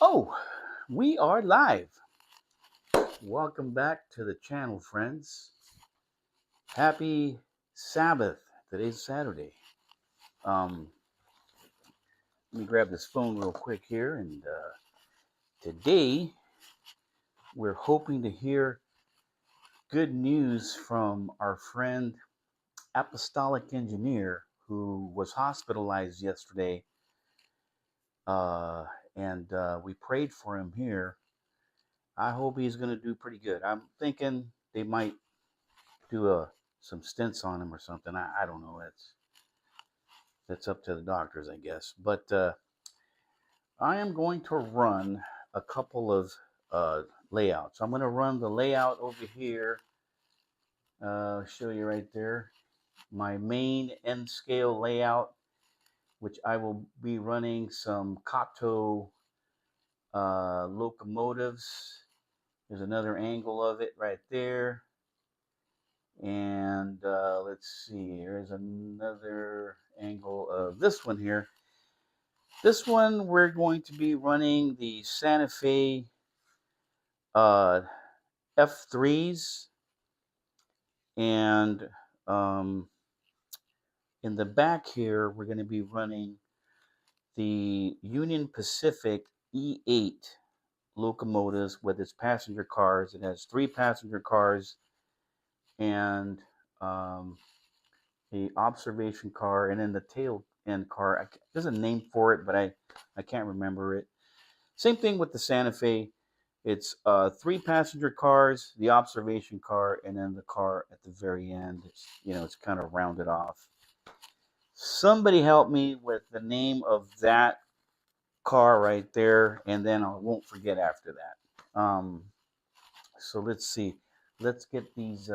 Oh, we are live. Welcome back to the channel, friends. Happy Sabbath. Today's Saturday. Um, Let me grab this phone real quick here. And today we're hoping to hear good news from our friend, Apostolic Engineer, who was hospitalized yesterday. And we prayed for him here. I hope he's going to do pretty good. I'm thinking they might do some stints on him or something. I don't know. That's up to the doctors, I guess. But I am going to run a couple of layouts. I'm going to run the layout over here. Show you right there. My main N scale layout, which I will be running some Kato locomotives. There's another angle of it right there. And let's see, here's another angle of this one here. This one, we're going to be running the Santa Fe uh, F3s. And in the back here, we're going to be running the Union Pacific E8 locomotives with its passenger cars. It has 3 passenger cars and the observation car, and then the tail end car. There's a name for it, but I can't remember it. Same thing with the Santa Fe. It's 3 passenger cars, the observation car, and then the car at the very end. It's kind of rounded off. Somebody help me with the name of that car right there, and then I won't forget after that. So let's see. Let's get these.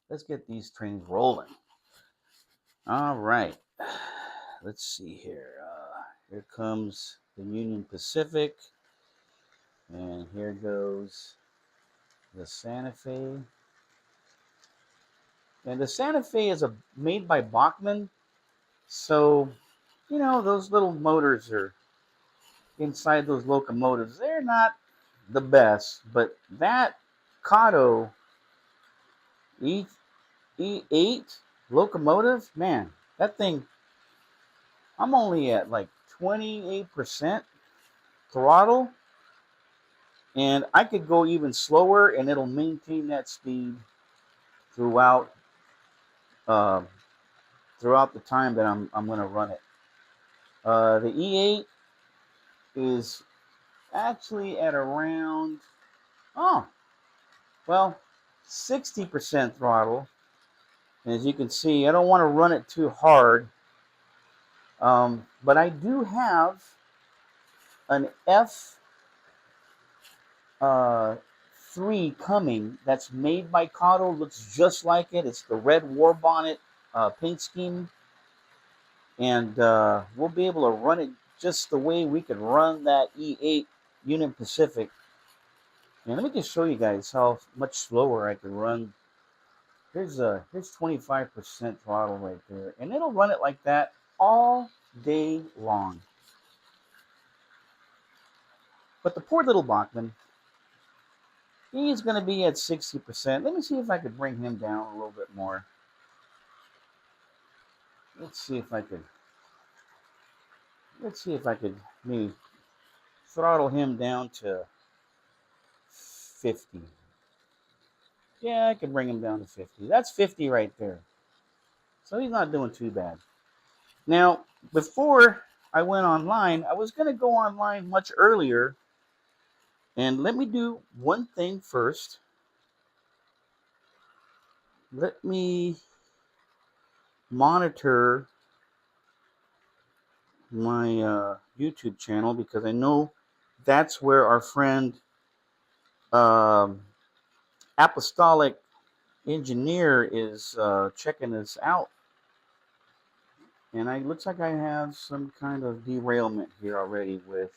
Let's get these trains rolling. All right. Let's see here. Here comes the Union Pacific. And here goes the Santa Fe. And the Santa Fe is made by Bachmann. So, those little motors are inside those locomotives. They're not the best, but that Kato E8 locomotive, man, that thing, I'm only at like 28% throttle, and I could go even slower, and it'll maintain that speed throughout uh, throughout the time that I'm going to run it. The E8 is actually at around, oh, well, 60% throttle. And as you can see, I don't want to run it too hard, but I do have an F3 coming that's made by Kato. Looks just like it. It's the red war bonnet paint scheme. And we'll be able to run it just the way we could run that E8 Union Pacific. And let me just show you guys how much slower I can run. Here's 25% throttle right there, and it'll run it like that all day long. But the poor little Bachmann, he's going to be at 60%. Let me see if I could bring him down a little bit more. Let's see if I could maybe throttle him down to 50. Yeah, I can bring him down to 50. That's 50 right there. So he's not doing too bad. Now, before I went online, I was going to go online much earlier. And let me do one thing first. Let me monitor my YouTube channel, because I know that's where our friend um, Apostolic Engineer is checking us out. And it looks like I have some kind of derailment here already with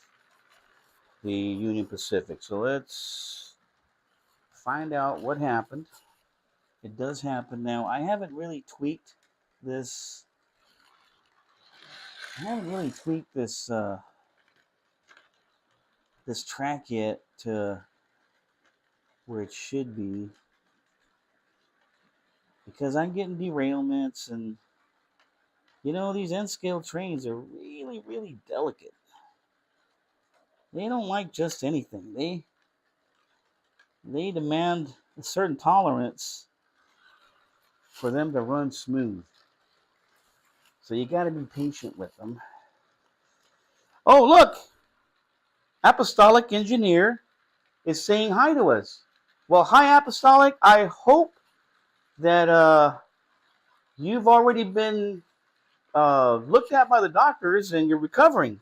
the Union Pacific. So let's find out what happened. It does happen. Now, I haven't really tweaked this. I haven't really tweaked this this track yet to where it should be, because I'm getting derailments, and these N scale trains are really, really delicate. They don't like just anything. They demand a certain tolerance for them to run smooth. So you got to be patient with them. Oh, look! Apostolic Engineer is saying hi to us. Well, hi, Apostolic. I hope that you've already been looked at by the doctors and you're recovering.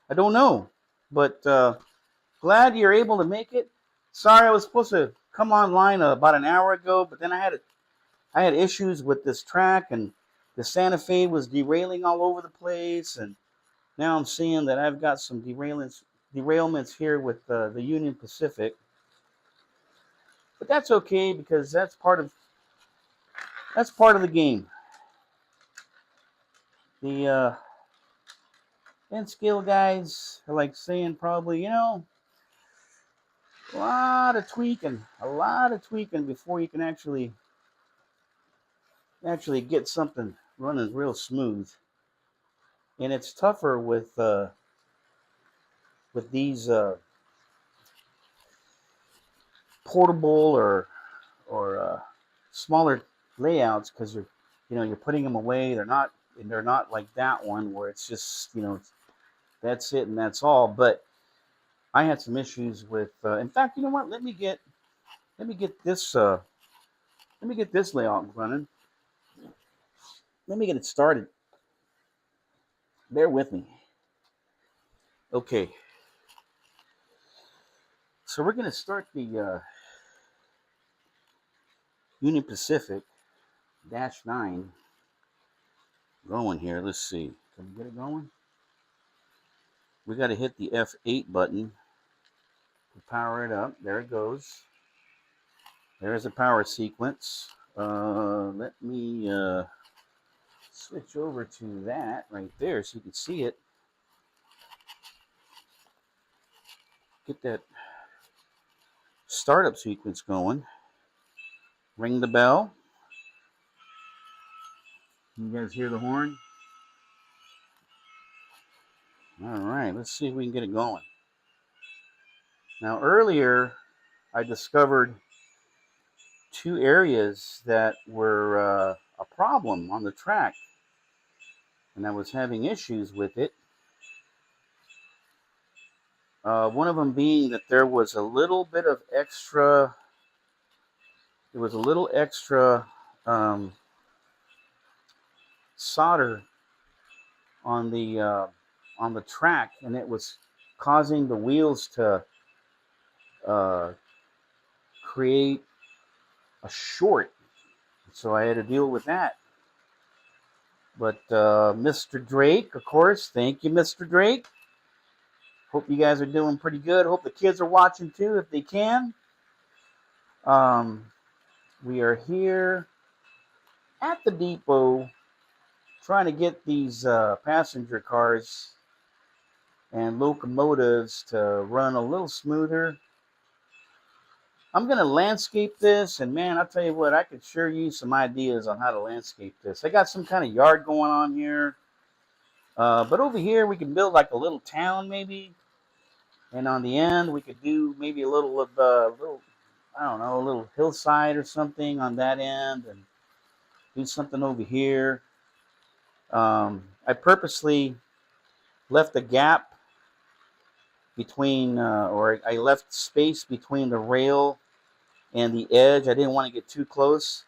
I don't know, but glad you're able to make it. Sorry, I was supposed to come online about an hour ago, but then I had issues with this track, and the Santa Fe was derailing all over the place, and now I'm seeing that I've got some derailments here with the Union Pacific. But that's okay, because that's part of the game. The N scale guys are like saying probably, a lot of tweaking before you can actually get something running real smooth. And it's tougher with these portable or smaller layouts, because you're putting them away. They're not like that one where it's just that's it and that's all. But I had some issues with. In fact, you know what? Let me get this layout running. Let me get it started. Bear with me. Okay. So we're going to start the Union Pacific -9 going here. Let's see. Can we get it going? We got to hit the F8 button to power it up. There it goes. There's a power sequence. Let me switch over to that right there so you can see it. Get that startup sequence going. Ring the bell. You guys hear the horn? All right, let's see if we can get it going. Now, earlier, I discovered 2 areas that were a problem on the track, and I was having issues with it. One of them being that there was a little bit of extra. There was a little extra solder on the track, and it was causing the wheels to create a short. So I had to deal with that. But Mr. Drake, of course, thank you, Mr. Drake. Hope you guys are doing pretty good. Hope the kids are watching too, if they can. We are here at the depot trying to get these passenger cars and locomotives to run a little smoother. I'm going to landscape this, and man, I'll tell you what, I could sure use some ideas on how to landscape this. I got some kind of yard going on here. But over here, we can build like a little town maybe. And on the end, we could do maybe a little, I don't know, a little hillside or something on that end, and do something over here. I purposely left a gap between, or I left space between the rail and the edge. I didn't want to get too close,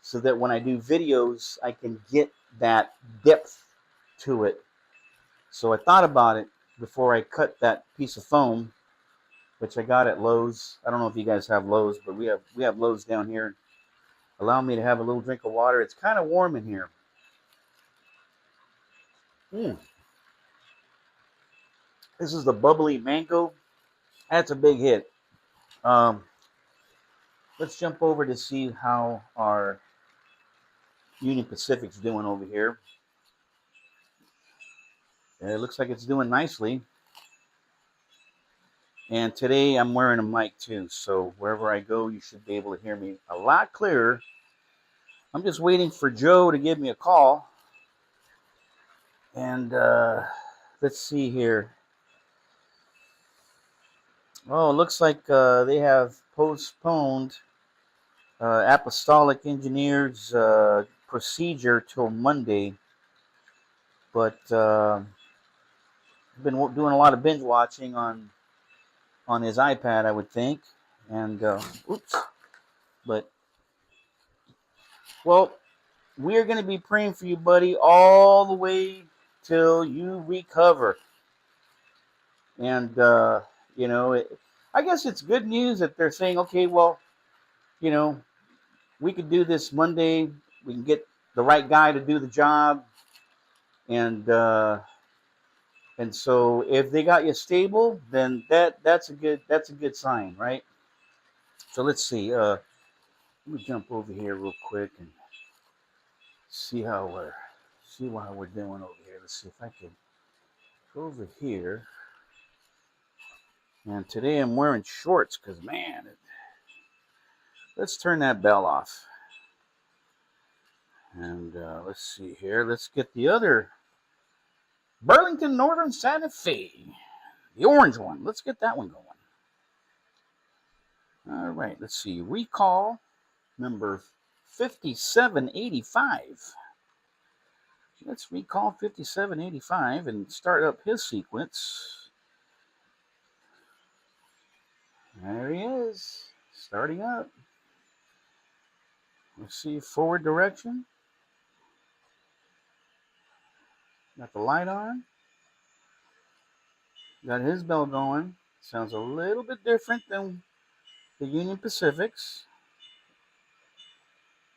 so that when I do videos, I can get that depth to it. So I thought about it before I cut that piece of foam, which I got at Lowe's. I don't know if you guys have Lowe's, but we have Lowe's down here. Allow me to have a little drink of water. It's kind of warm in here. This is the bubbly mango. That's a big hit. Let's jump over to see how our Union Pacific's doing over here. It looks like it's doing nicely. And today I'm wearing a mic too, so wherever I go, you should be able to hear me a lot clearer. I'm just waiting for Joe to give me a call. And let's see here. Oh, it looks like they have postponed Apostolic Engineers procedure till Monday. But I've been doing a lot of binge watching on his iPad, I would think. And oops. But well, we are going to be praying for you, buddy, all the way till you recover. And I guess it's good news that they're saying, okay, well, you know, we could do this Monday. We can get the right guy to do the job, and so if they got you stable, then that's a good sign, right? So let's see. Let me jump over here real quick and see how we're doing over here. Let's see if I can go over here. And today I'm wearing shorts because man, let's turn that bell off. And let's see here. Let's get the other Burlington Northern Santa Fe, the orange one. Let's get that one going. All right. Let's see. Recall number 5785. Let's recall 5785 and start up his sequence. There he is, starting up. Let's see, forward direction. Got the light on. Got his bell going. Sounds a little bit different than the Union Pacific's.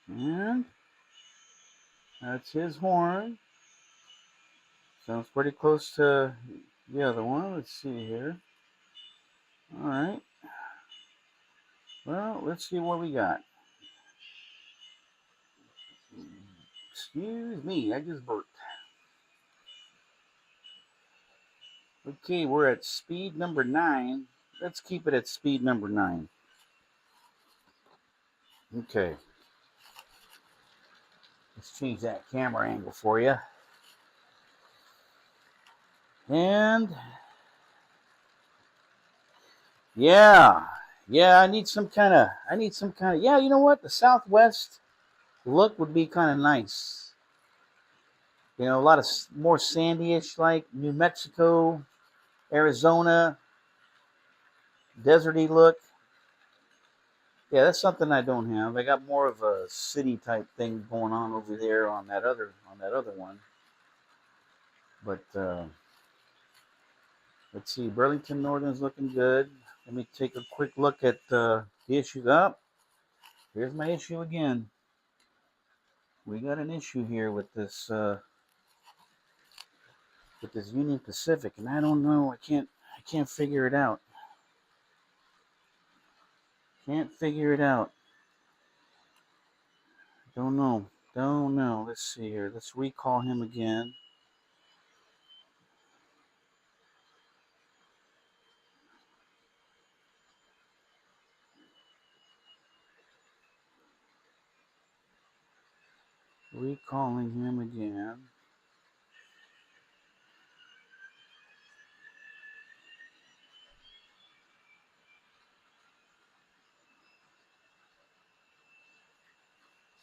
And that's his horn. Sounds pretty close to the other one. Let's see here. All right. Well, let's see what we got. Excuse me, I just burped. Okay, we're at speed number 9. Let's keep it at speed number 9. Okay. Let's change that camera angle for you. And yeah, I need some kind of, yeah, you know what? The Southwest look would be kind of nice. You know, a lot of more sandy-ish, like New Mexico, Arizona, deserty look. Yeah, that's something I don't have. I got more of a city type thing going on over there on that other one. But let's see, Burlington Northern's looking good. Let me take a quick look at the issues up. Here's my issue again. We got an issue here with this Union Pacific, and I don't know. I can't figure it out. Can't figure it out. Don't know. Let's see here. Let's recall him again. Recalling him again.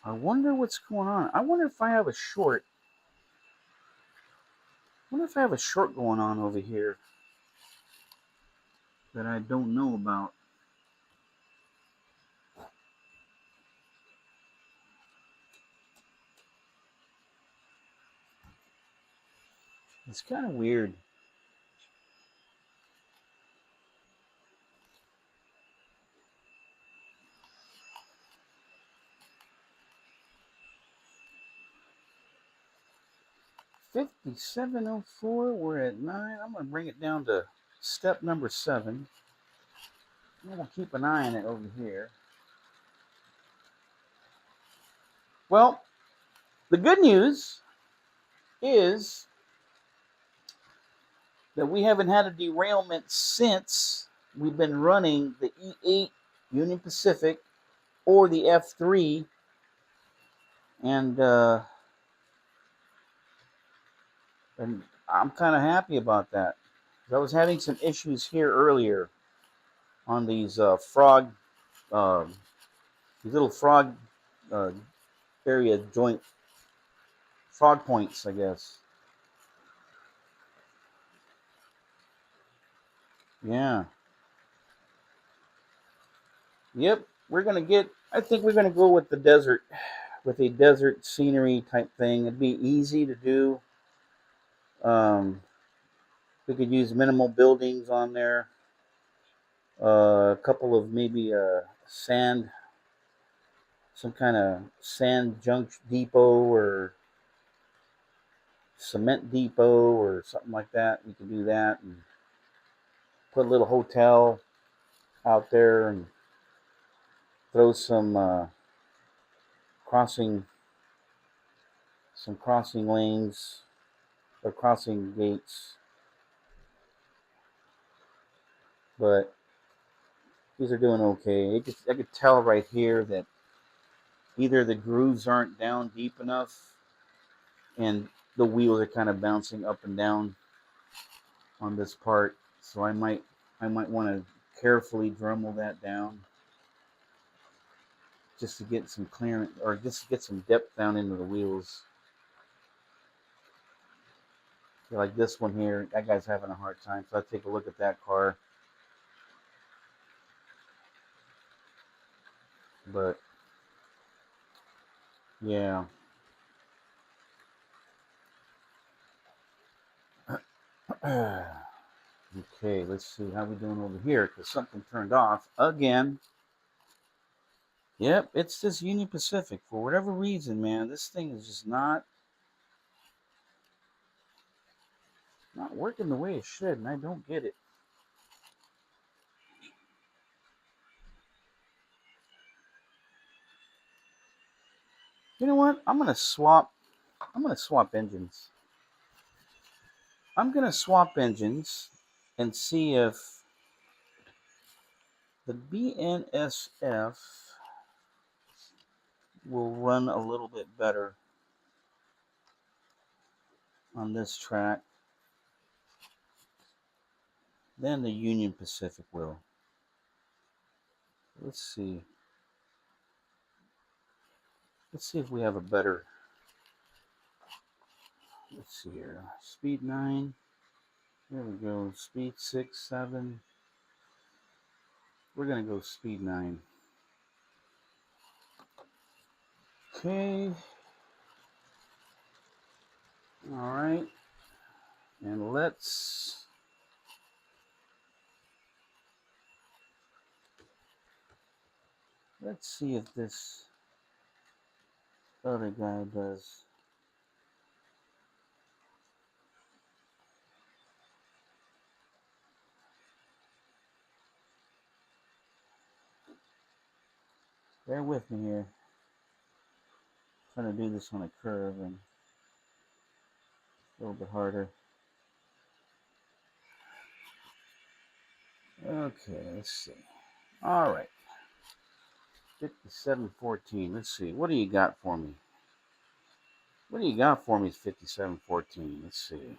I wonder what's going on. I wonder if I have a short. I wonder if I have a short going on over here that I don't know about. It's kind of weird. $57.04. We're at 9. I'm gonna bring it down to step number 7. I'm gonna keep an eye on it over here. Well, the good news is that we haven't had a derailment since we've been running the E8 Union Pacific or the F3, and I'm kind of happy about that. I was having some issues here earlier on these uh, these little frog uh, area joint frog points, I guess. Yeah. Yep. We're gonna get. I think we're gonna go with the desert, with a desert scenery type thing. It'd be easy to do. We could use minimal buildings on there. A couple of maybe sand, some kind of sand junk depot or cement depot or something like that. We could do that and put a little hotel out there and throw crossing some crossing lanes or crossing gates. But these are doing okay. I could tell right here that either the grooves aren't down deep enough and the wheels are kind of bouncing up and down on this part. So I might want to carefully Dremel that down just to get some clearance or just to get some depth down into the wheels. Like this one here, that guy's having a hard time. So I take a look at that car. But yeah. Okay, let's see how we doing over here because something turned off again. Yep, it's this Union Pacific for whatever reason, man. This thing is just not working the way it should, and I don't get it. You know what? I'm gonna swap engines. I'm gonna swap engines and see if the BNSF will run a little bit better on this track than the Union Pacific will. Let's see. Let's see if we have a better. Let's see here. Speed 9. There we go. Speed 6, 7. We're going to go speed 9. Okay. All right. And let's see if this other guy does. Bear with me here. I'm trying to do this on a curve and a little bit harder. Okay, let's see. All right. 5714. Let's see. What do you got for me? What do you got for me, 5714? Let's see.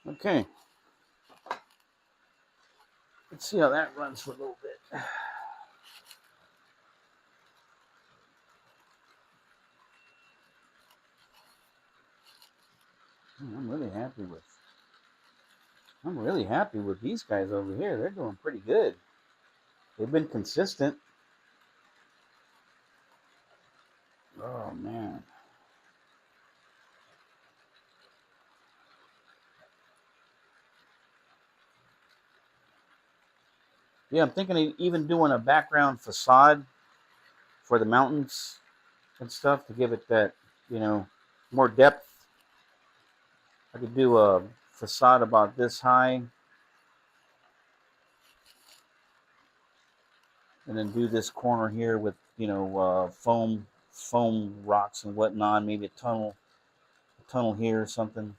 Okay. Let's see how that runs for a little bit. I'm really happy with these guys over here. They're doing pretty good. They've been consistent. Oh man. Yeah, I'm thinking of even doing a background facade for the mountains and stuff to give it that, more depth. I could do a facade about this high, and then do this corner here with, you know, foam rocks and whatnot. Maybe a tunnel here or something.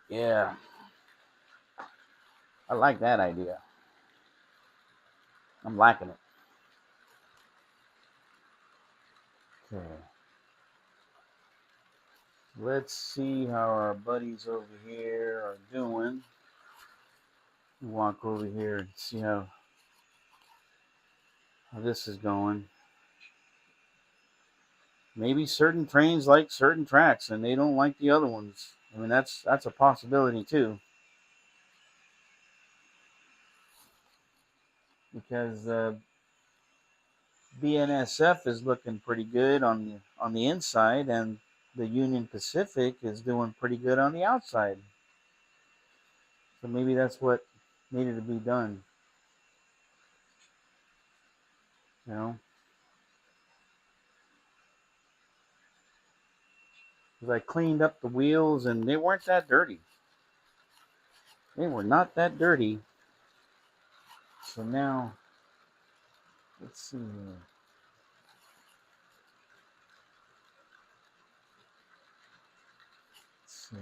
Yeah, I like that idea. I'm liking it. Okay. Let's see how our buddies over here are doing. Walk over here and see how this is going. Maybe certain trains like certain tracks and they don't like the other ones. I mean, that's a possibility too. Because BNSF is looking pretty good on the inside, and the Union Pacific is doing pretty good on the outside. So maybe that's what needed to be done. You know, because I cleaned up the wheels and they weren't that dirty. They were not that dirty. So now, let's see here. Let's see.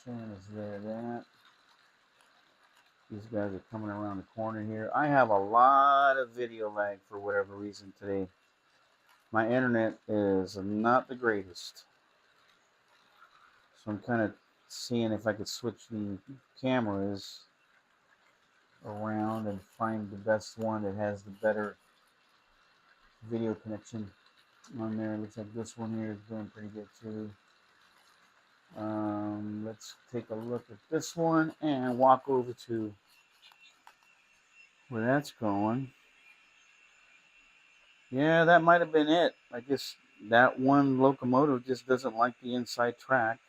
Shannon is there. That. These guys are coming around the corner here. I have a lot of video lag for whatever reason today. My internet is not the greatest. So I'm kind of seeing if I could switch the cameras around and find the best one that has the better video connection on there. Looks like this one here is doing pretty good too. Let's take a look at this one and walk over to where that's going. Yeah, that might have been it. I guess that one locomotive just doesn't like the inside track,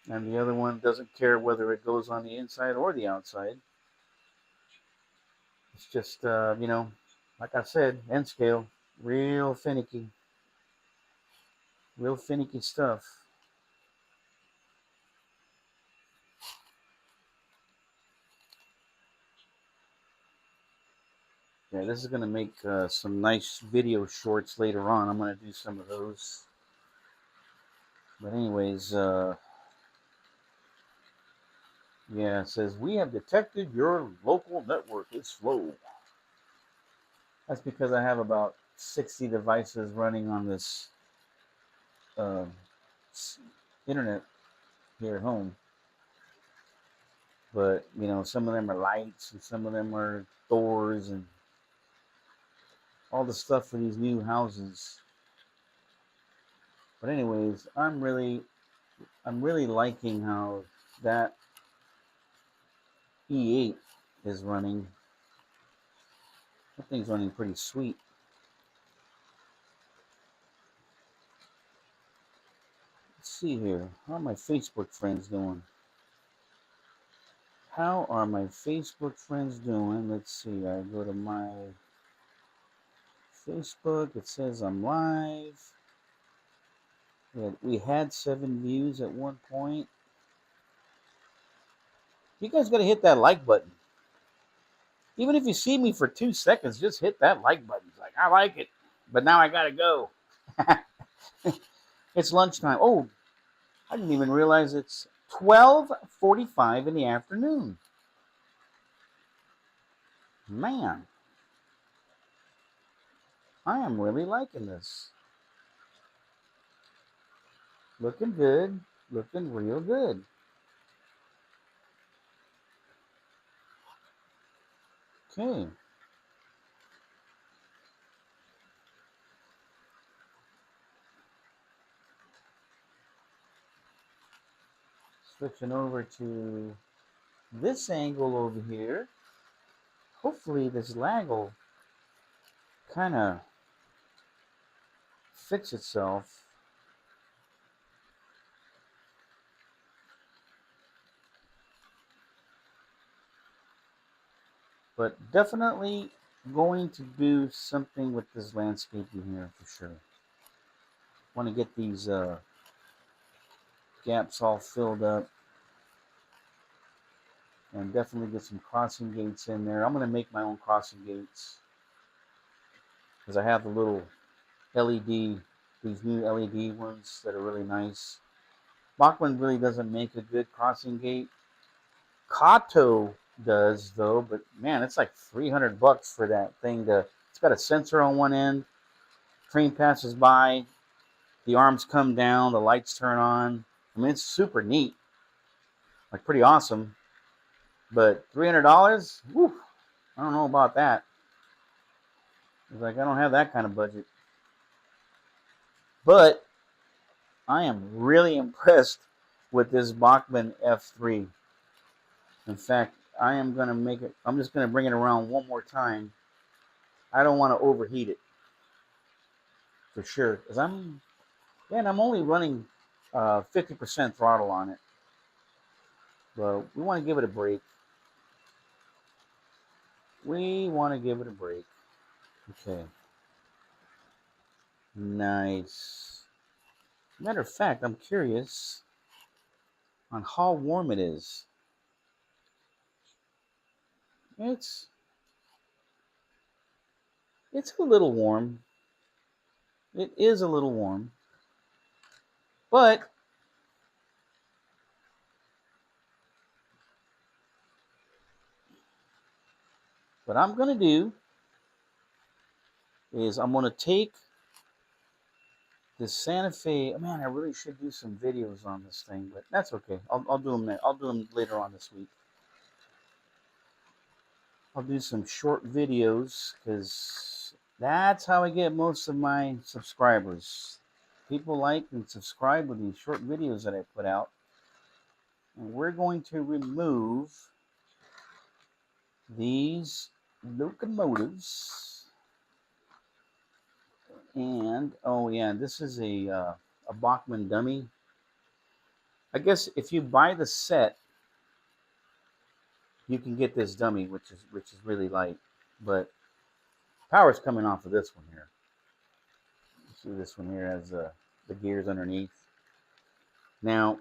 and the other one doesn't care whether it goes on the inside or the outside. It's just, you know, like I said, N scale, real finicky stuff. Yeah, this is gonna make some nice video shorts later on. I'm gonna do some of those. But anyways, yeah, it says we have detected your local network is slow. That's because I have about 60 devices running on this uh, internet here at home. But you know, some of them are lights, and some of them are doors, and all the stuff for these new houses. But anyways, I'm really liking how that E8 is running. That thing's running pretty sweet. Let's see here. How are my Facebook friends doing? How are my Facebook friends doing? Let's see. I go to my Facebook. It says I'm live. We had 7 views at one point. You guys got to hit that like button. Even if you see me for 2 seconds, just hit that like button. It's like, I like it. But now I got to go. It's lunchtime. Oh, I didn't even realize it's 12:45 in the afternoon. Man, I am really liking this. Looking good. Looking real good. Okay. Switching over to this angle over here. Hopefully this lag will kind of fix itself. But definitely going to do something with this landscaping here for sure. Want to get these gaps all filled up, and definitely get some crossing gates in there. I'm going to make my own crossing gates because I have the little LED, these new LED ones that are really nice. Bachmann really doesn't make a good crossing gate. Kato does though, but man, it's like $300 for that thing. It's got a sensor on one end. Train passes by, the arms come down, the lights turn on. I mean, it's super neat, like pretty awesome. But $300, whew, I don't know about that. It's like I don't have that kind of budget. But I am really impressed with this Bachmann F3. In fact, I am going to make it, I'm just going to bring it around one more time. I don't want to overheat it for sure. Because I'm only running 50% throttle on it. But we want to give it a break. We want to give it a break. Okay. Nice. Matter of fact, I'm curious on how warm it is. It's a little warm. It is a little warm. But what I'm going to do is I'm going to take this Santa Fe. Man, I really should do some videos on this thing, but that's okay. I'll do them. I'll do them later on this week. I'll do some short videos because that's how I get most of my subscribers. People like and subscribe with these short videos that I put out. And we're going to remove these locomotives. And oh yeah, this is a Bachmann dummy. I guess if you buy the set, you can get this dummy, which is really light, but power's coming off of this one here. You see, this one here has the gears underneath. Now,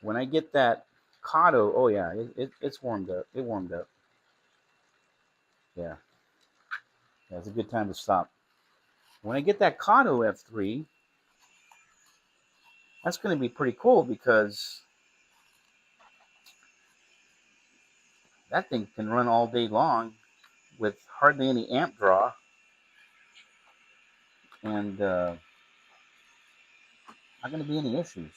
when I get that Kato, oh yeah, it's warmed up. It warmed up. Yeah, it's a good time to stop. When I get that Kato F3, that's going to be pretty cool because that thing can run all day long with hardly any amp draw, and not going to be any issues.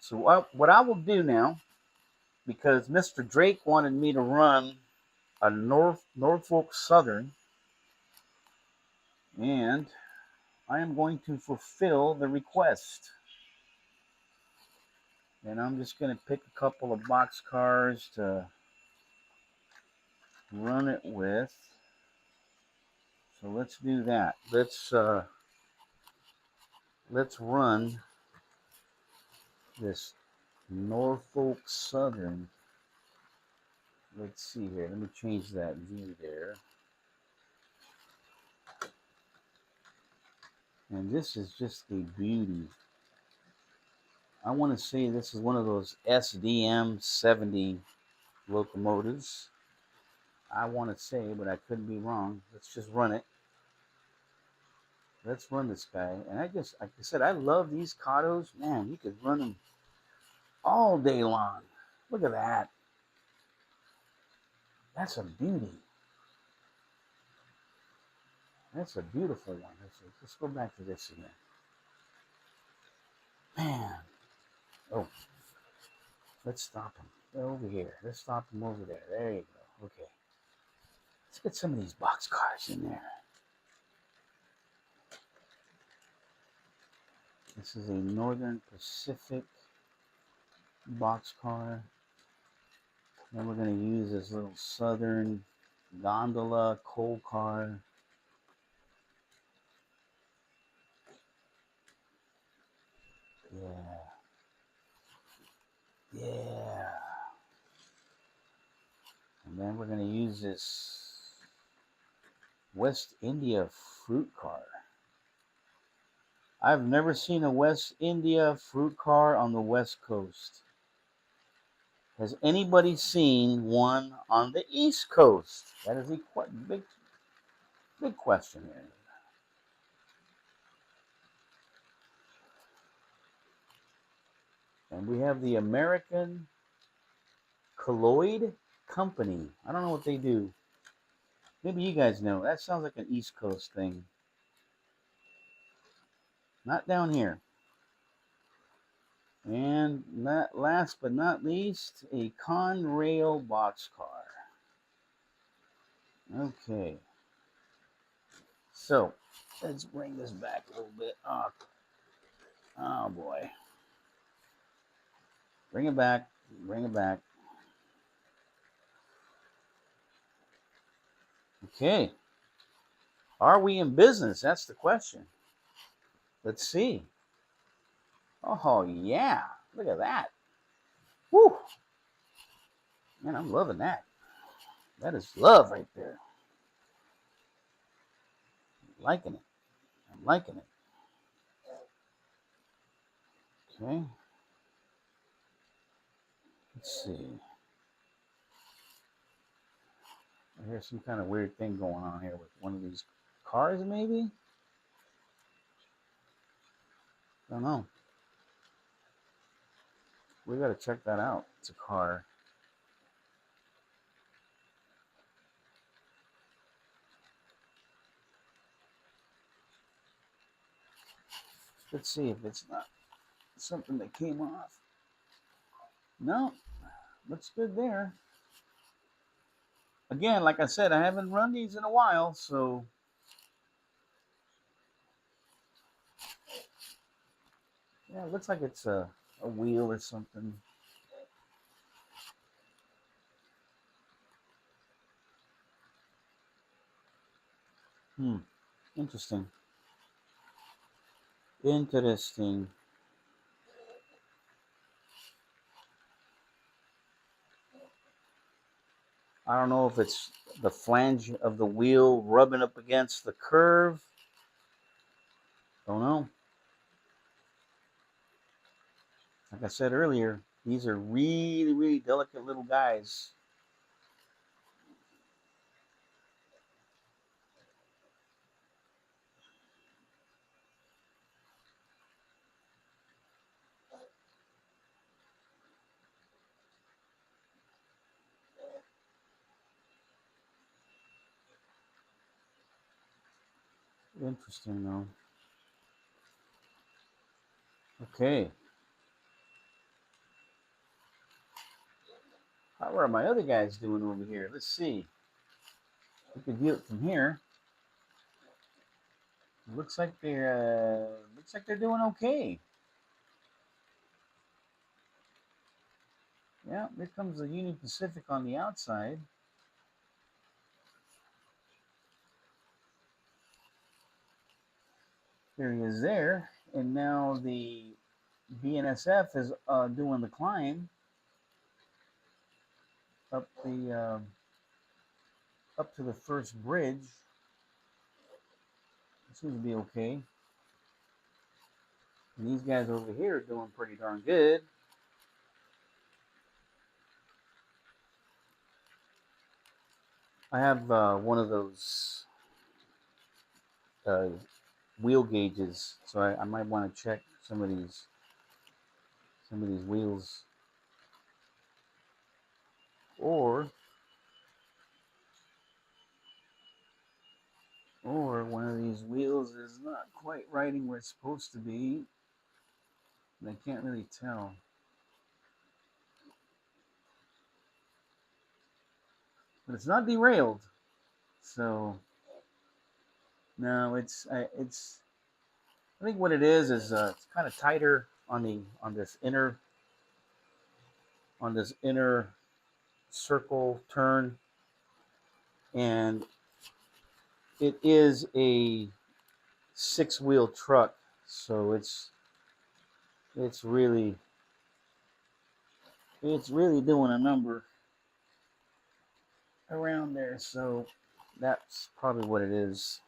So what I will do now, because Mr. Drake wanted me to run a Norfolk Southern, and I am going to fulfill the request. And I'm just going to pick a couple of box cars to run it with. So let's do that. Let's run this Norfolk Southern. Let's see here. Let me change that view there. And this is just a beauty. I want to say this is one of those SDM 70 locomotives. I want to say, but I could be wrong. Let's just run it. Let's run this guy. And like I said, I love these Katos. Man, you could run them all day long. Look at that. That's a beauty. That's a beautiful one. Let's go back to this again. Man. Oh, let's stop him. They're over here. Let's stop him over there. There you go. Okay. Let's get some of these box cars in there. This is a Northern Pacific boxcar. Then we're going to use this little Southern gondola coal car. Yeah. And then we're going to use this West India fruit car. I've never seen a West India fruit car on the West Coast. Has anybody seen one on the East Coast? That is a big question here. And we have the American Colloid Company. I don't know what they do. Maybe you guys know. That sounds like an East Coast thing. Not down here. And last but not least, a Conrail boxcar. Okay. So, let's bring this back a little bit. Oh boy. Bring it back. Bring it back. Okay. Are we in business? That's the question. Let's see. Oh, yeah. Look at that. Woo. Man, I'm loving that. That is love right there. I'm liking it. I'm liking it. Okay. Let's see. I hear some kind of weird thing going on here with one of these cars, maybe? I don't know. We got to check that out. It's a car. Let's see if it's not something that came off. No, looks good there. Again, like I said, I haven't run these in a while, so yeah, it looks like it's a wheel or something. Interesting. Interesting. I don't know if it's the flange of the wheel rubbing up against the curve. Don't know. Like I said earlier, these are really, really delicate little guys. Interesting, though. Okay. How are my other guys doing over here? Let's see. We could view it from here. Looks like they're doing okay. Yeah, here comes the Union Pacific on the outside. There he is there, and now the BNSF is doing the climb up the up to the first bridge. It seems to be okay. And these guys over here are doing pretty darn good. I have one of those uh, wheel gauges, so I might want to check some of these wheels, or one of these wheels is not quite riding where it's supposed to be. And I can't really tell. But it's not derailed, so no, it's. I think what it is it's kind of tighter on the on this inner circle turn, and it is a six-wheel truck, so it's really it's really doing a number around there. So that's probably what it is.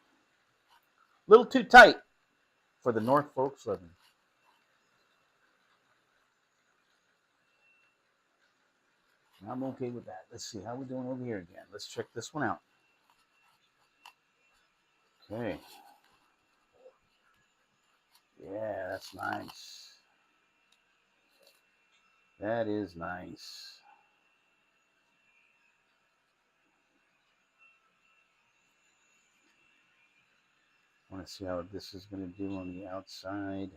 A little too tight for the Norfolk Southern. I'm okay with that. Let's see how we're doing over here again. Let's check this one out. Okay. Yeah, that's nice. That is nice. I want to see how this is going to do on the outside.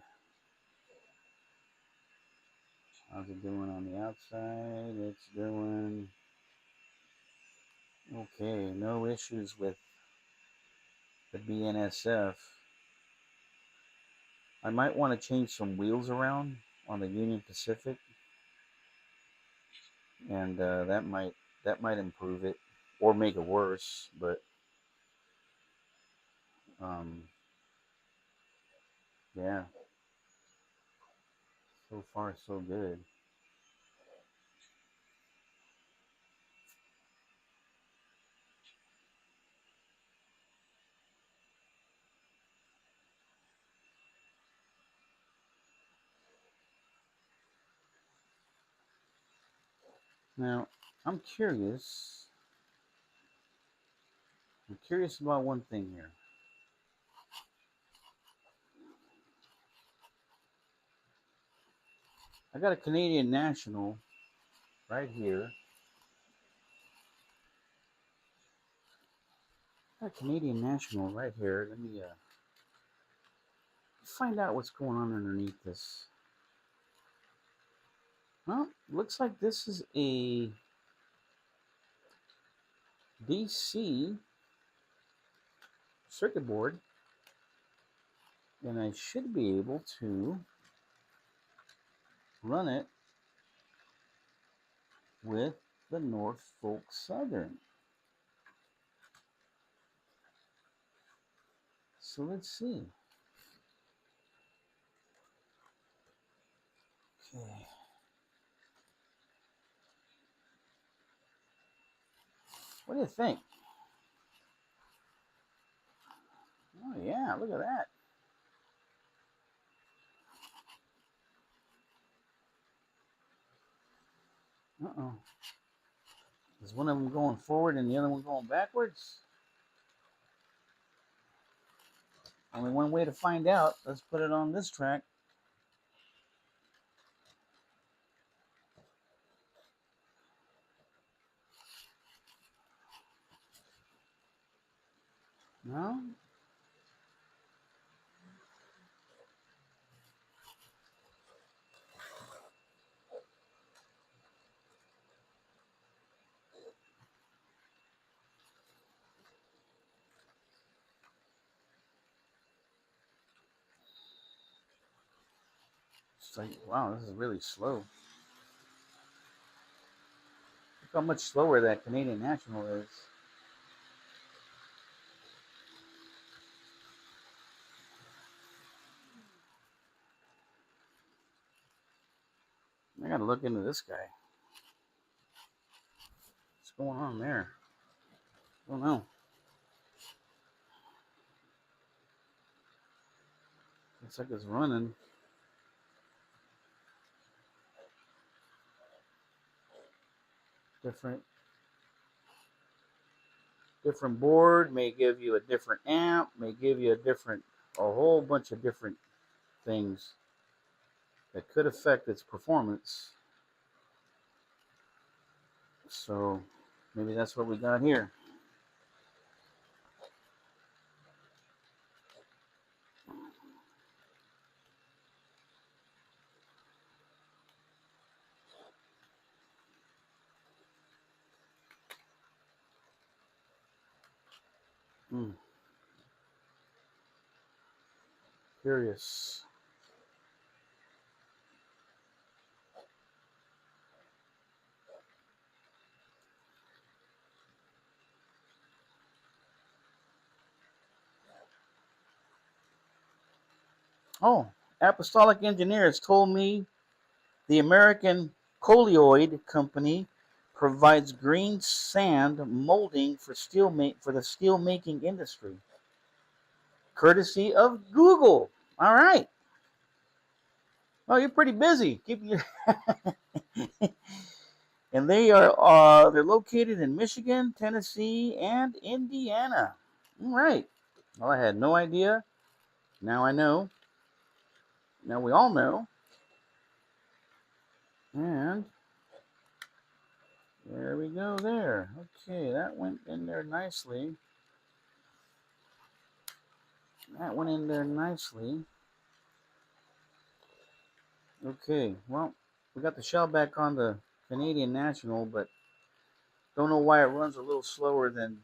How's it doing on the outside? It's doing okay. No issues with the BNSF. I might want to change some wheels around on the Union Pacific, and that might improve it or make it worse. But um, yeah, so far so good. Now, I'm curious. I'm curious about one thing here. I got a Canadian National right here. I got a Canadian National right here. Let me find out what's going on underneath this. Well, looks like this is a DC circuit board, and I should be able to run it with the Norfolk Southern. So let's see. Okay. What do you think? Oh yeah, look at that. Uh-oh. Is one of them going forward and the other one going backwards? Only one way to find out. Let's put it on this track. No? It's like, wow, this is really slow. Look how much slower that Canadian National is. I gotta look into this guy. What's going on there? I don't know. Looks like it's running. Different board may give you a different amp, may give you a whole bunch of different things that could affect its performance. So maybe that's what we got here. Curious. Oh, Apostolic Engineers told me the American Colloid Company provides green sand molding for the steel making industry, courtesy of Google. All right. Oh, you're pretty busy. Keep your and they're located in Michigan, Tennessee, and Indiana. All right. Well, I had no idea. Now I know. Now we all know. And there we go there. Okay, that went in there nicely. That went in there nicely. Okay, well, we got the shell back on the Canadian National, but don't know why it runs a little slower than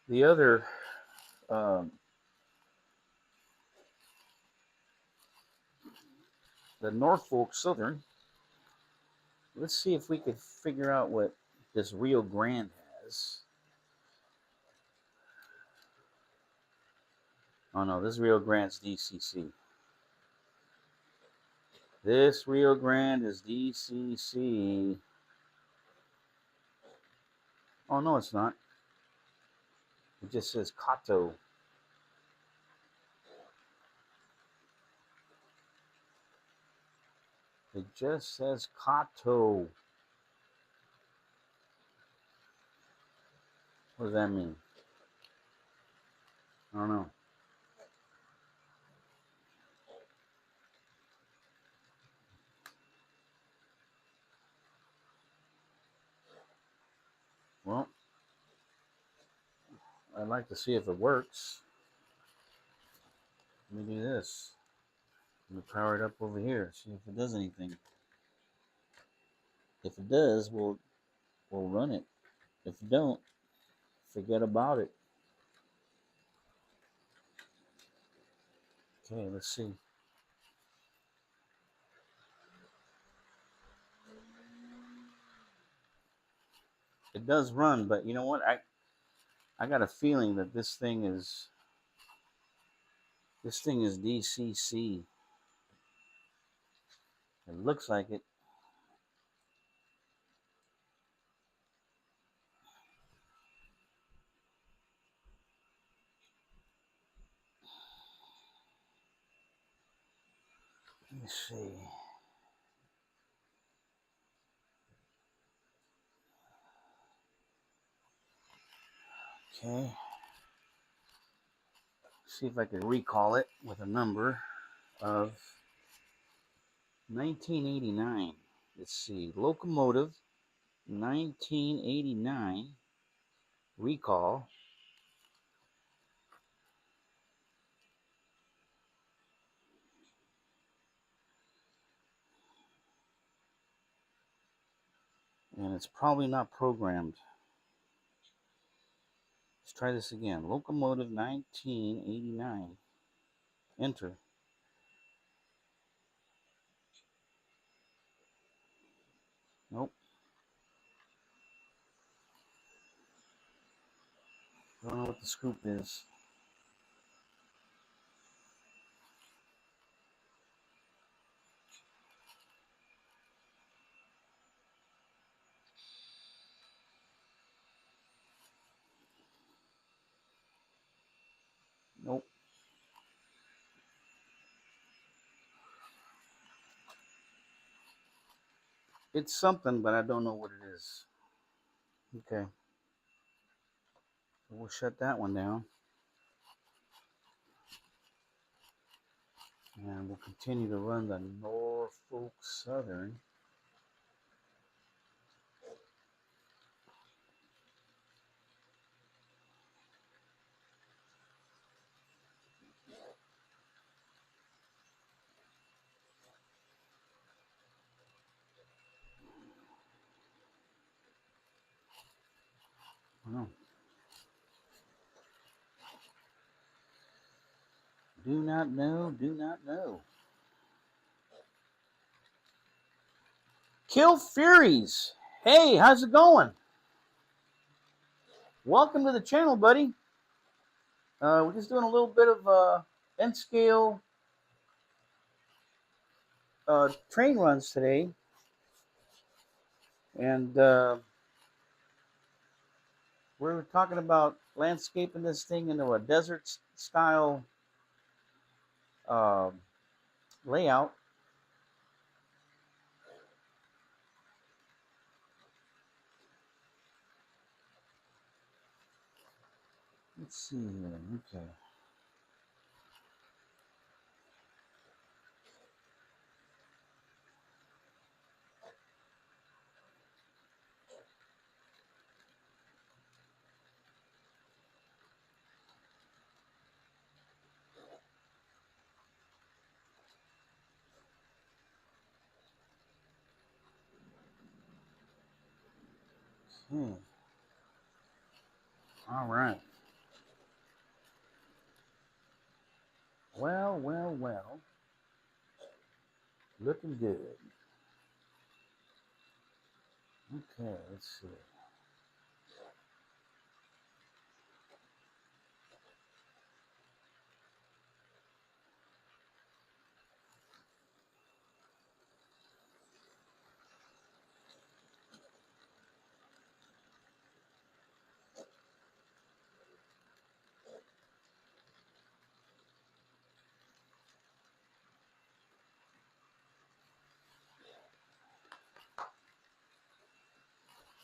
the other um, the Norfolk Southern. Let's see if we could figure out what this Rio Grande has. Oh no, this Rio Grande's DCC. This Rio Grande is DCC. Oh no, it's not. It just says Kato. It just says Kato. What does that mean? I don't know. Well, I'd like to see if it works. Let me do this. Let me power it up over here. See if it does anything. If it does, we'll run it. If it don't, forget about it. Okay, let's see. It does run, but you know what? I got a feeling that this thing is DCC. It looks like it. Let me see. Okay. See if I can recall it with a number of 1989. Let's see. Locomotive 1989 recall. And it's probably not programmed. Let's try this again. Locomotive 1989. Enter. Nope. Don't know what the scoop is. Nope. It's something, but I don't know what it is. Okay. So we'll shut that one down. And we'll continue to run the Norfolk Southern. Oh. Do not know, do not know. Kill Furies. Hey, how's it going? Welcome to the channel, buddy. We're just doing a little bit of N scale train runs today, and we're talking about landscaping this thing into a desert style uh, layout. Let's see here. Okay. Hmm. All right. Well, well, well. Looking good. Okay, let's see.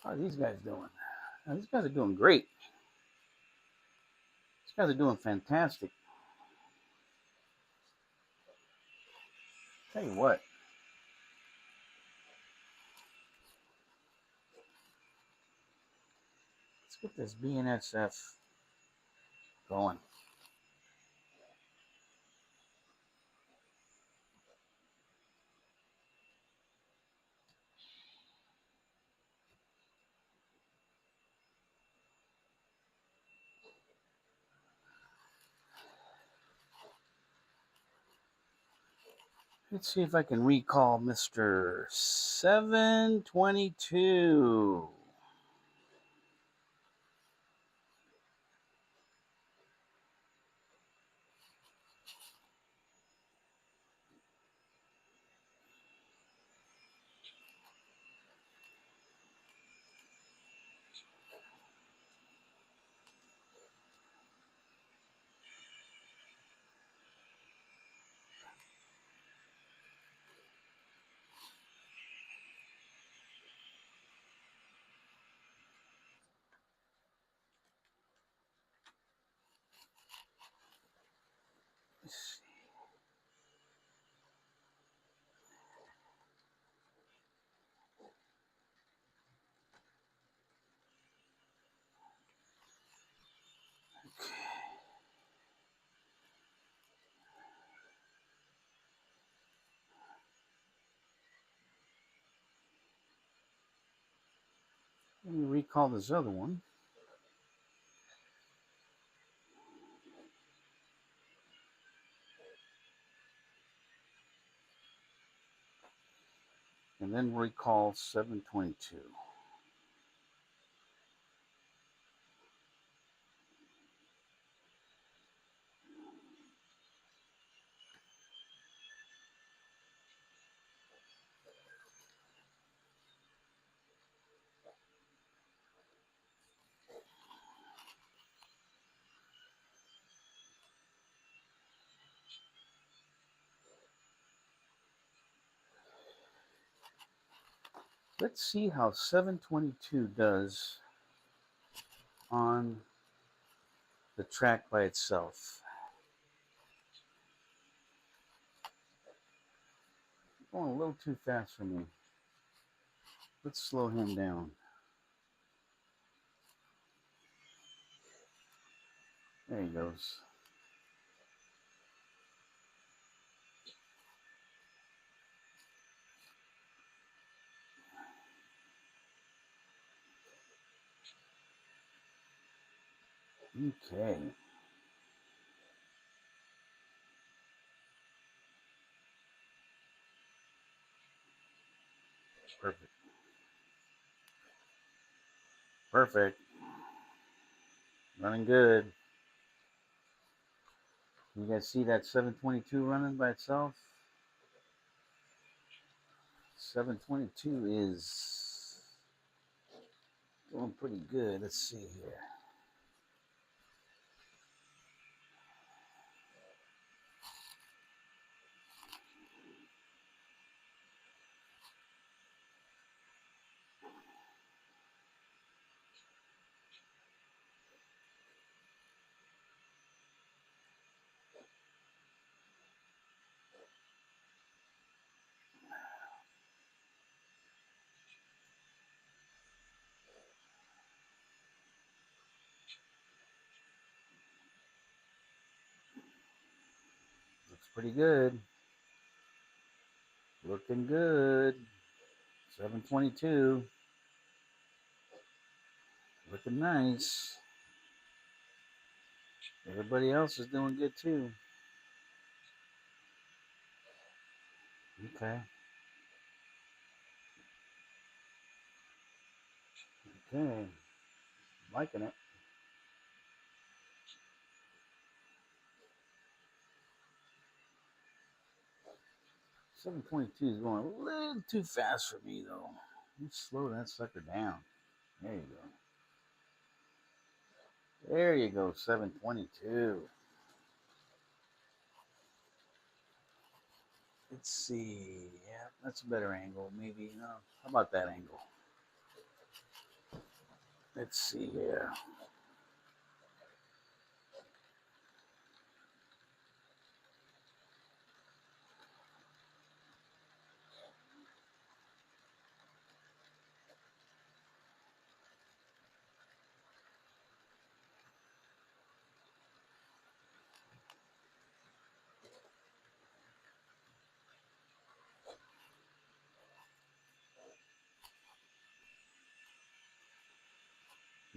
How are these guys doing? These guys are doing great. These guys are doing fantastic. Tell you what, let's get this BNSF going. Let's see if I can recall Mr. 722. Let me recall this other one. And then recall 722. Let's see how 722 does on the track by itself. Going a little too fast for me. Let's slow him down. There he goes. Okay. Perfect. Perfect. Running good. You guys see that 722 running by itself? 722 is doing pretty good. Let's see here. Looks pretty good. Looking good. 722. Looking nice. Everybody else is doing good too. Okay. Okay. Liking it. 722 is going a little too fast for me though. Let's slow that sucker down. There you go. There you go, 722. Let's see. Yeah, that's a better angle. Maybe. No. How about that angle? Let's see here.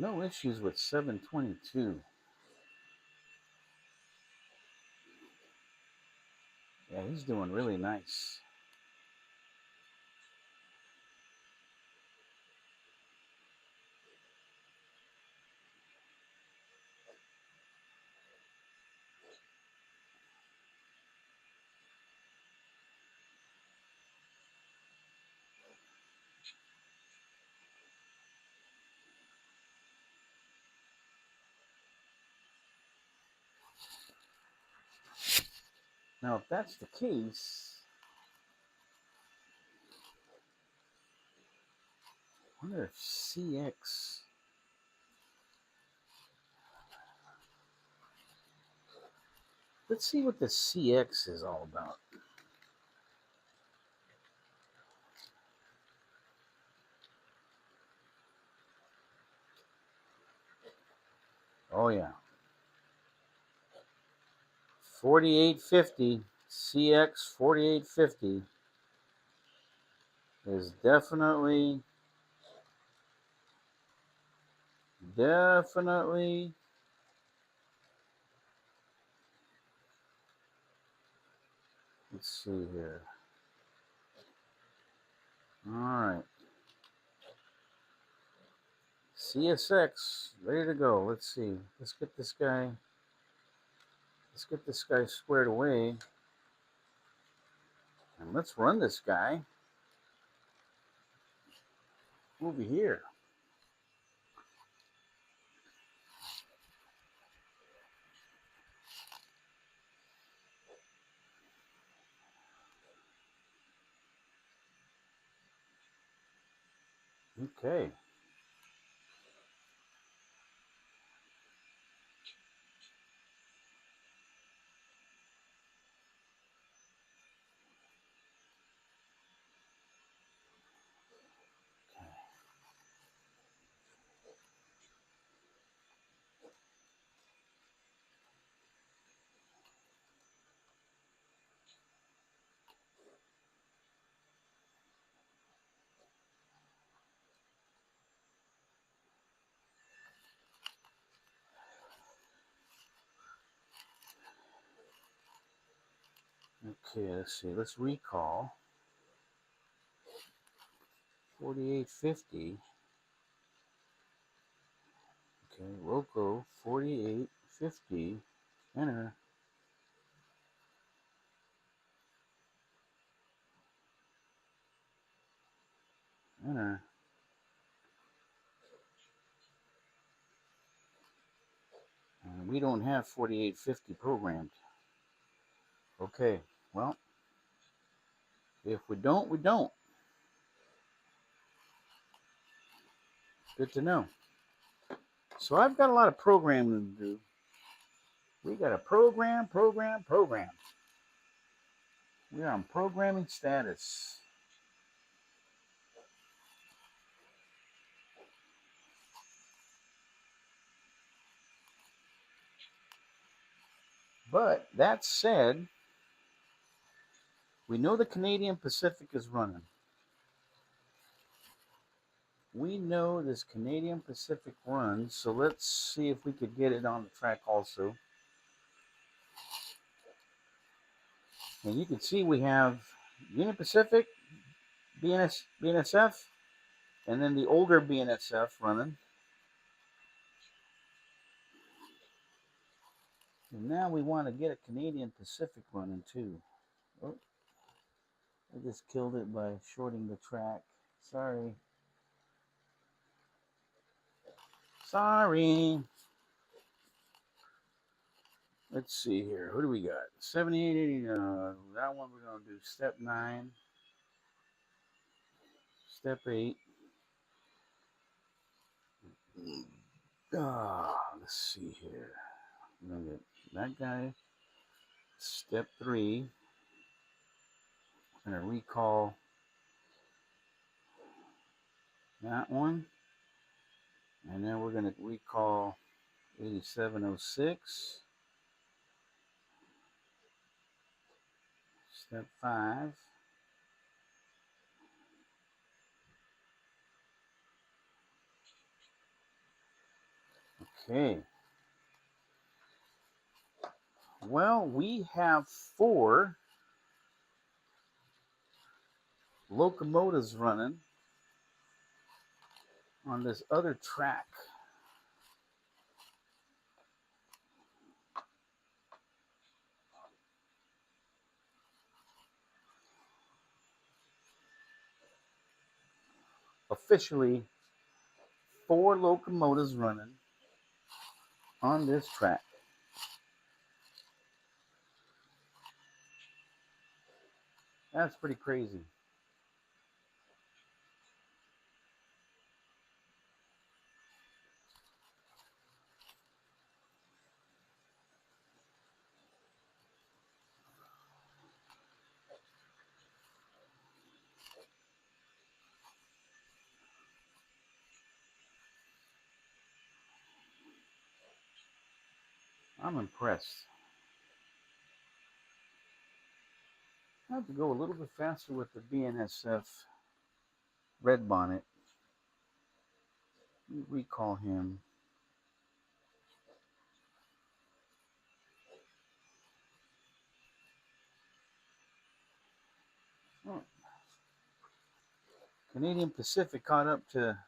No issues with 722. Yeah, he's doing really nice. Now, if that's the case, I wonder if CX. Let's see what the CX is all about. Oh, yeah. 4850. CX 4850 is definitely. Let's see here. All right. CSX, ready to go. Let's see. Let's get this guy. Let's get this guy squared away. And let's run this guy over here. Okay. Okay, let's see. Let's recall 4850. Okay, Roku 4850. Enter. We don't have 4850 programmed. Okay, well, if we don't, we don't. Good to know. So I've got a lot of programming to do. We got a program. We're on programming status. But that said, we know the Canadian Pacific is running. We know this Canadian Pacific runs, so let's see if we could get it on the track also. And you can see we have Union Pacific, BNSF, and then the older BNSF running. And now we want to get a Canadian Pacific running too. Oh, I just killed it by shorting the track. Sorry. Let's see here. Who do we got? 7880. That one we're going to do step 9. Step 8. Let's see here. We're going to get that guy. Step 3. I'm going to recall that one. And then we're going to recall 8706. Step 5. Okay. Well, we have 4 locomotives running on this other track. Officially, 4 locomotives running on this track. That's pretty crazy. I'm impressed. I have to go a little bit faster with the BNSF Red Bonnet. Recall him. Oh. Canadian Pacific caught up to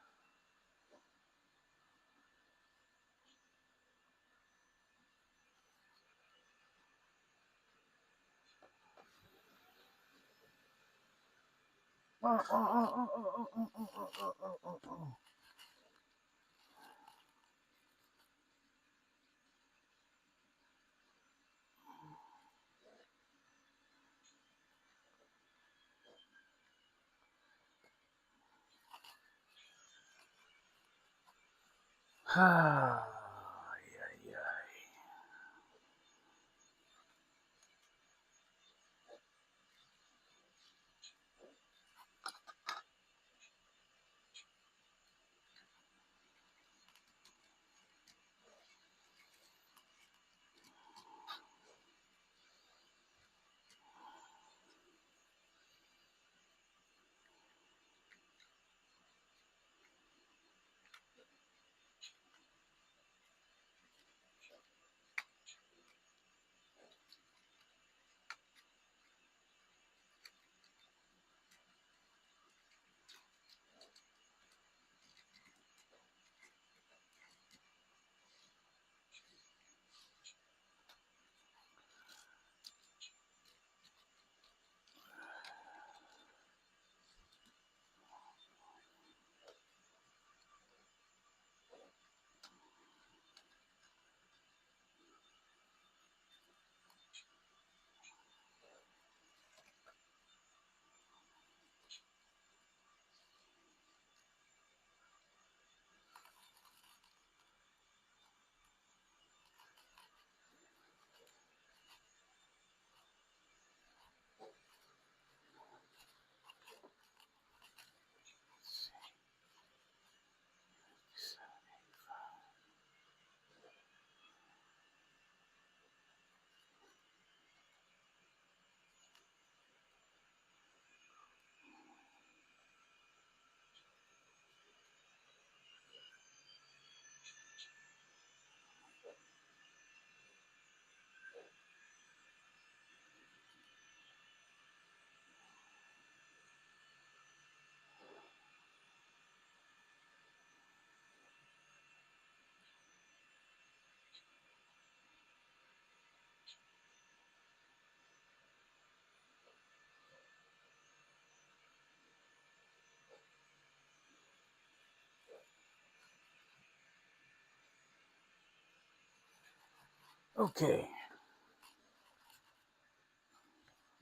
Okay,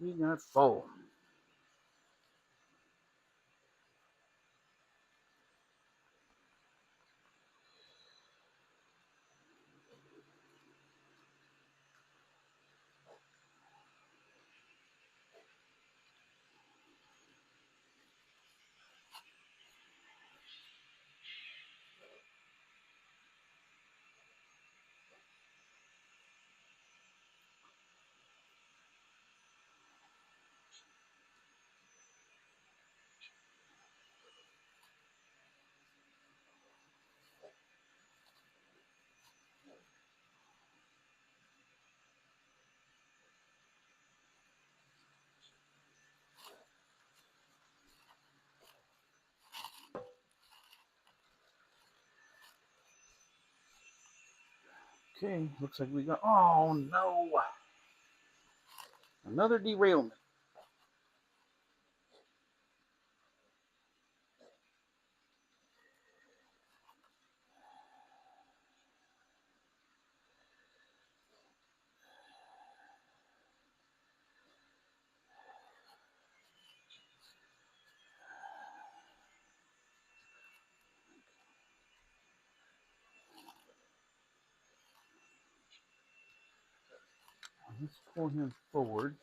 we got four. Okay, looks like we got. Oh no! Another derailment. Let's pull him forward.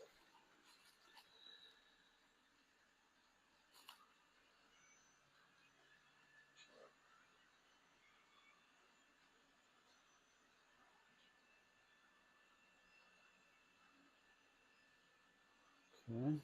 Okay.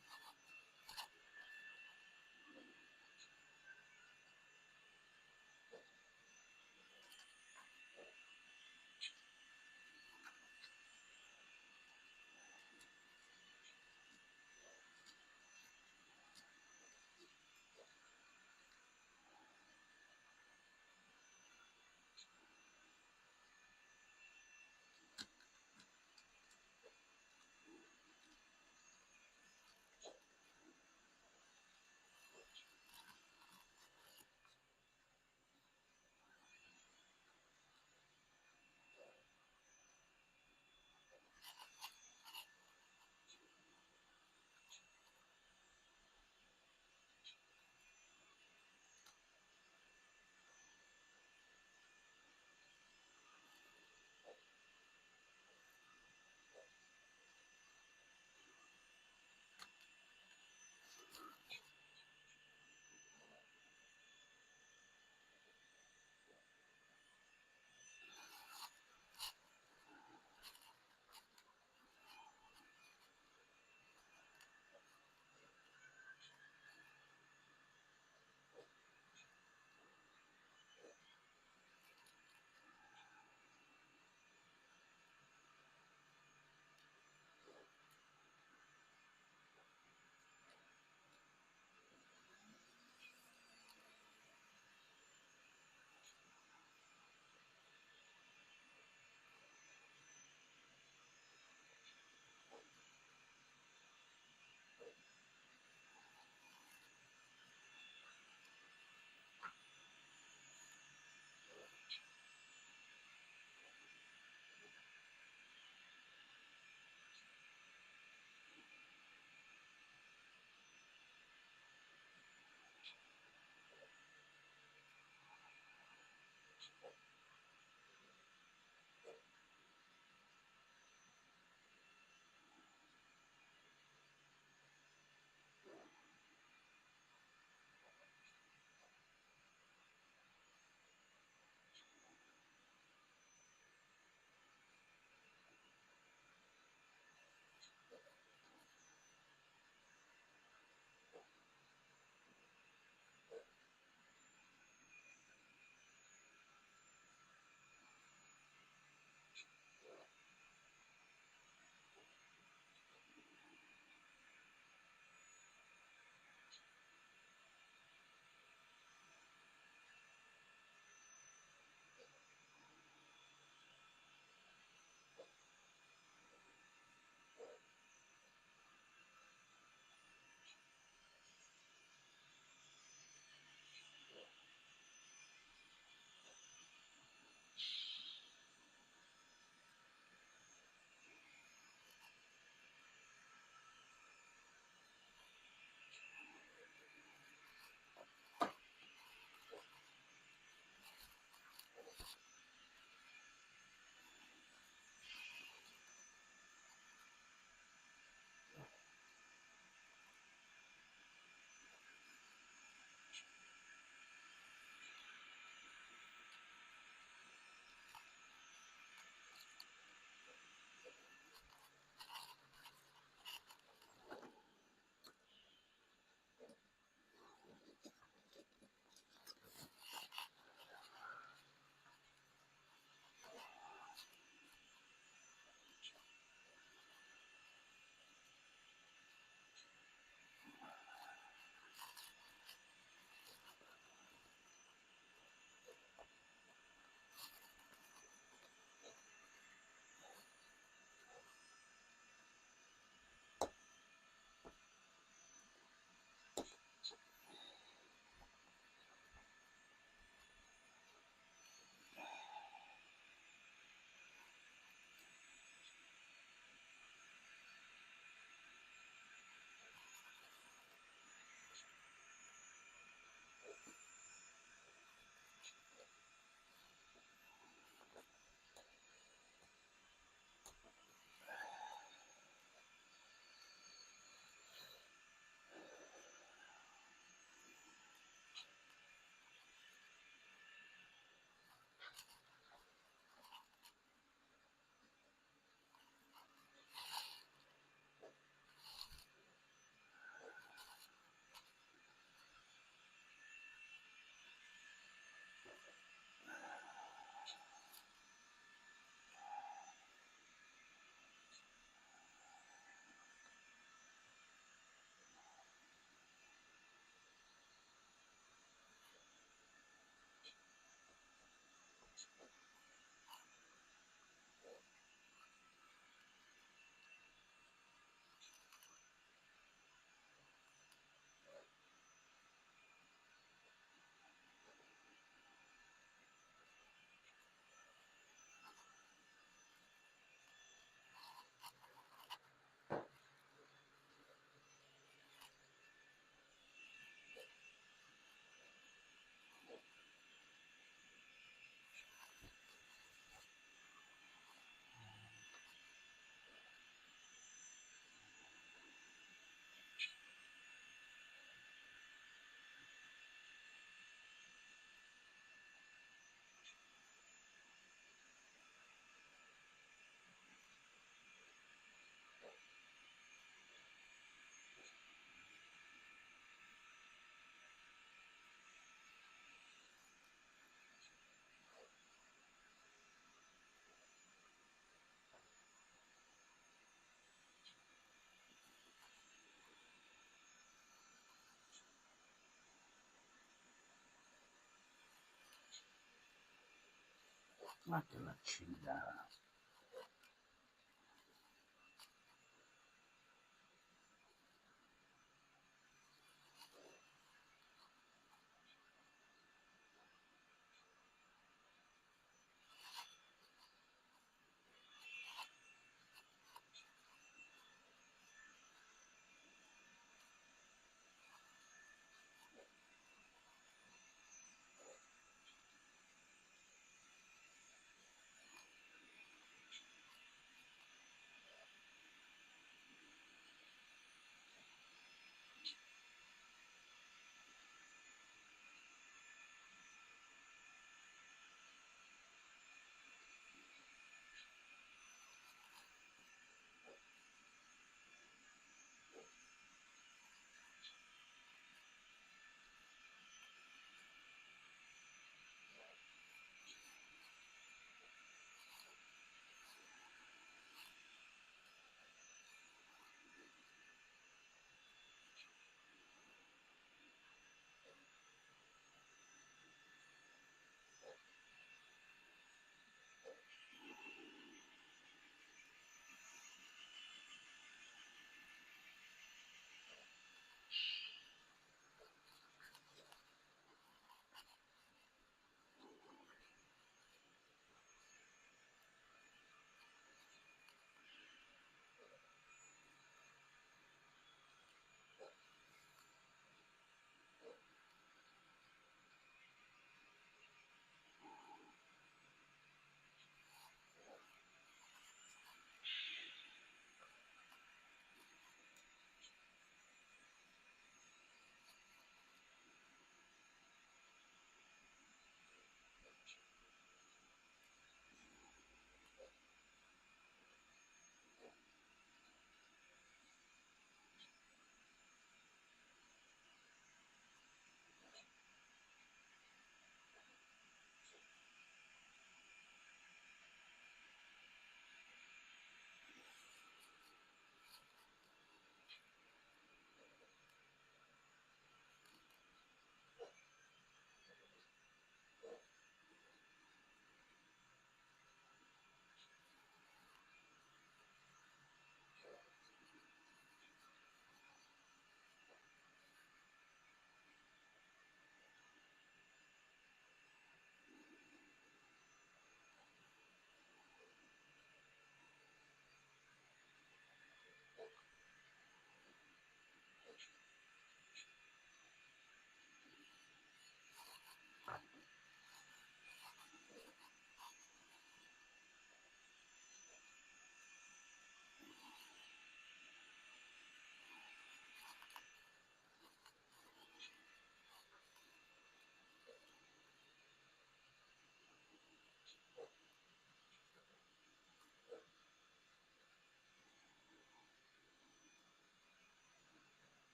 Ah, que la chingada.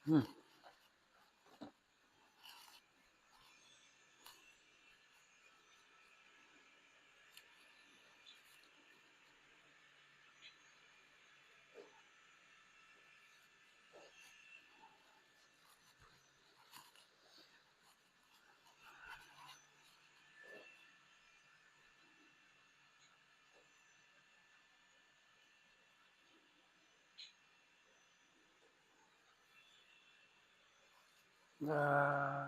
Hmm. Uh,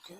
Okay.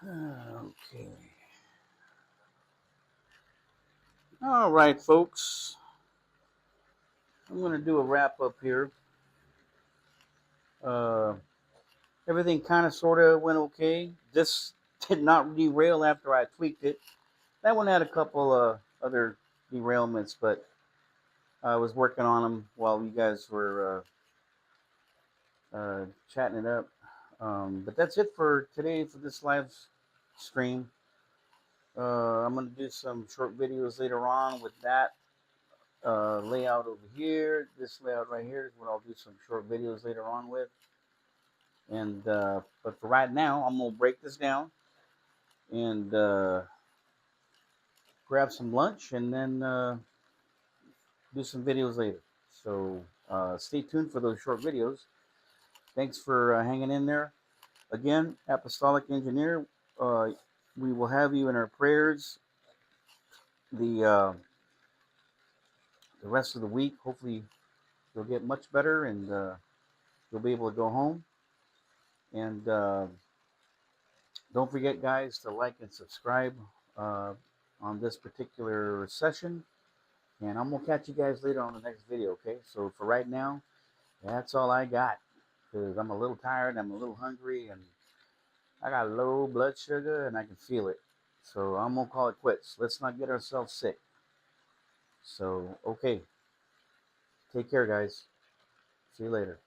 Okay. All right, folks. I'm going to do a wrap up here. Uh, Everything kind of sort of went okay. This did not derail after I tweaked it. That one had a couple other derailments, but I was working on them while you guys were chatting it up. But that's it for today for this live stream. I'm going to do some short videos later on with that layout over here. This layout right here is what I'll do some short videos later on with. And but for right now, I'm gonna break this down and grab some lunch and then do some videos later. So stay tuned for those short videos. Thanks for hanging in there. Again, Apostolic Engineer, we will have you in our prayers the rest of the week. Hopefully, you'll get much better and you'll be able to go home. And don't forget, guys, to like and subscribe uh, on this particular session. And I'm gonna catch you guys later on the next video. Okay. So for right now, that's all I got because I'm a little tired. I'm a little hungry, and I got low blood sugar, and I can feel it. So I'm gonna call it quits. Let's not get ourselves sick. So okay. Take care, guys. See you later.